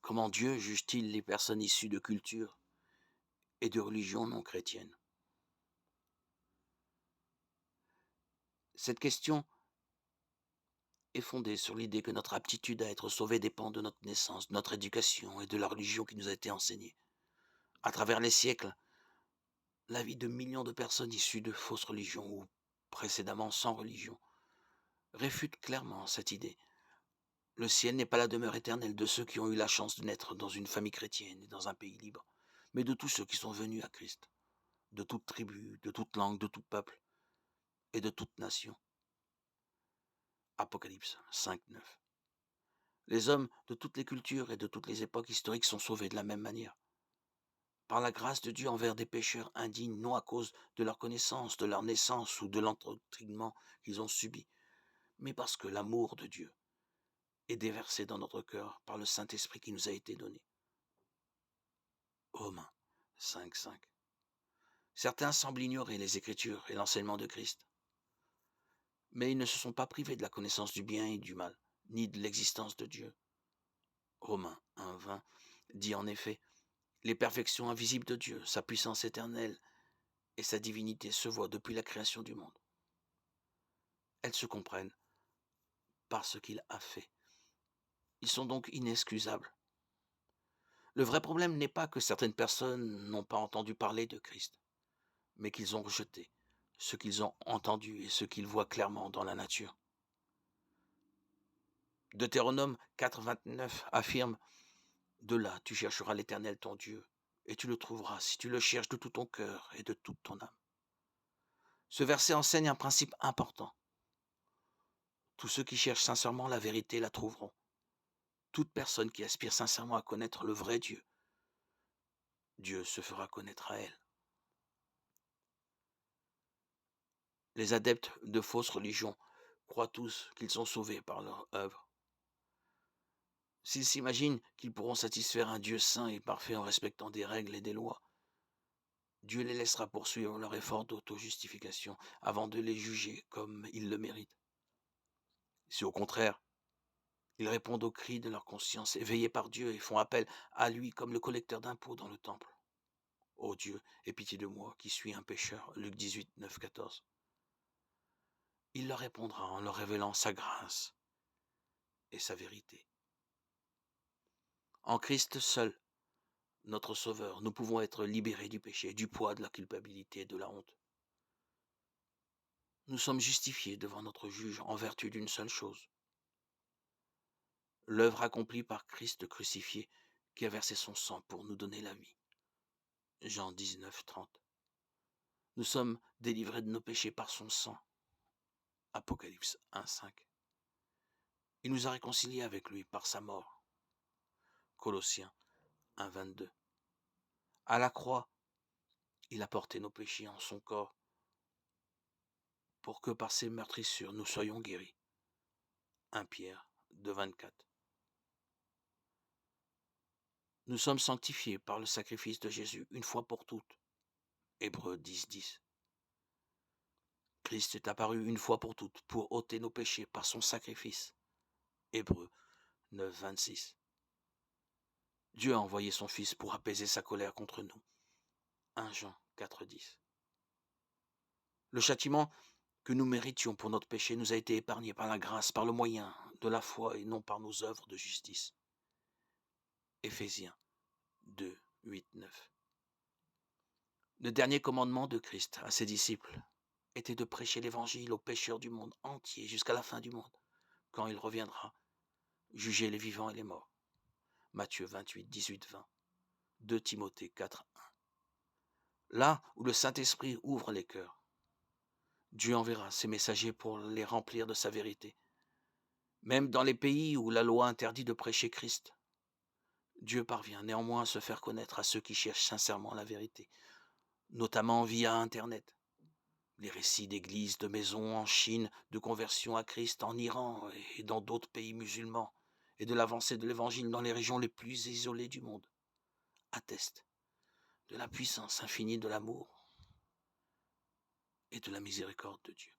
Comment Dieu juge-t-il les personnes issues de cultures et de religions non chrétiennes? Cette question est fondée sur l'idée que notre aptitude à être sauvé dépend de notre naissance, de notre éducation et de la religion qui nous a été enseignée. À travers les siècles, la vie de millions de personnes issues de fausses religions ou précédemment sans religion réfute clairement cette idée. Le ciel n'est pas la demeure éternelle de ceux qui ont eu la chance de naître dans une famille chrétienne et dans un pays libre, mais de tous ceux qui sont venus à Christ, de toute tribu, de toute langue, de tout peuple et de toute nation. Apocalypse 5:9. Les hommes de toutes les cultures et de toutes les époques historiques sont sauvés de la même manière. Par la grâce de Dieu envers des pécheurs indignes, non à cause de leur connaissance, de leur naissance ou de l'endoctrinement qu'ils ont subi, mais parce que l'amour de Dieu est déversé dans notre cœur par le Saint-Esprit qui nous a été donné. Romains 5:5. Certains semblent ignorer les Écritures et l'enseignement de Christ, mais ils ne se sont pas privés de la connaissance du bien et du mal, ni de l'existence de Dieu. Romains 1:20 dit en effet: les perfections invisibles de Dieu, sa puissance éternelle et sa divinité se voient depuis la création du monde. Elles se comprennent par ce qu'il a fait. Ils sont donc inexcusables. Le vrai problème n'est pas que certaines personnes n'ont pas entendu parler de Christ, mais qu'ils ont rejeté ce qu'ils ont entendu et ce qu'ils voient clairement dans la nature. Deutéronome 4:29 affirme: de là tu chercheras l'Éternel ton Dieu, et tu le trouveras si tu le cherches de tout ton cœur et de toute ton âme. Ce verset enseigne un principe important. Tous ceux qui cherchent sincèrement la vérité la trouveront. Toute personne qui aspire sincèrement à connaître le vrai Dieu, Dieu se fera connaître à elle. Les adeptes de fausses religions croient tous qu'ils sont sauvés par leur œuvre. S'ils s'imaginent qu'ils pourront satisfaire un Dieu saint et parfait en respectant des règles et des lois, Dieu les laissera poursuivre leur effort d'auto-justification avant de les juger comme ils le méritent. Si au contraire, ils répondent aux cris de leur conscience éveillés par Dieu et font appel à lui comme le collecteur d'impôts dans le temple. Ô Dieu, aie pitié de moi qui suis un pécheur. Luc 18, 9, 14. Il leur répondra en leur révélant sa grâce et sa vérité. En Christ seul, notre Sauveur, nous pouvons être libérés du péché, du poids de la culpabilité et de la honte. Nous sommes justifiés devant notre juge en vertu d'une seule chose: l'œuvre accomplie par Christ crucifié qui a versé son sang pour nous donner la vie. Jean 19, 30. Nous sommes délivrés de nos péchés par son sang. Apocalypse 1, 5. Il nous a réconciliés avec lui par sa mort. Colossiens 1, 22. À la croix, il a porté nos péchés en son corps pour que par ses meurtrissures nous soyons guéris. 1 Pierre 2, 24. Nous sommes sanctifiés par le sacrifice de Jésus une fois pour toutes. Hébreux 10, 10. Christ est apparu une fois pour toutes pour ôter nos péchés par son sacrifice. Hébreux 9, 26. Dieu a envoyé son Fils pour apaiser sa colère contre nous. 1 Jean 4, 10. Le châtiment que nous méritions pour notre péché nous a été épargné par la grâce, par le moyen de la foi et non par nos œuvres de justice. Éphésiens 2, 8, 9. Le dernier commandement de Christ à ses disciples était de prêcher l'évangile aux pécheurs du monde entier jusqu'à la fin du monde, quand il reviendra juger les vivants et les morts. Matthieu 28, 18, 20. 2 Timothée 4, 1. Là où le Saint-Esprit ouvre les cœurs, Dieu enverra ses messagers pour les remplir de sa vérité. Même dans les pays où la loi interdit de prêcher Christ, Dieu parvient néanmoins à se faire connaître à ceux qui cherchent sincèrement la vérité, notamment via Internet. Les récits d'églises, de maisons en Chine, de conversion à Christ en Iran et dans d'autres pays musulmans, et de l'avancée de l'Évangile dans les régions les plus isolées du monde, attestent de la puissance infinie de l'amour et de la miséricorde de Dieu.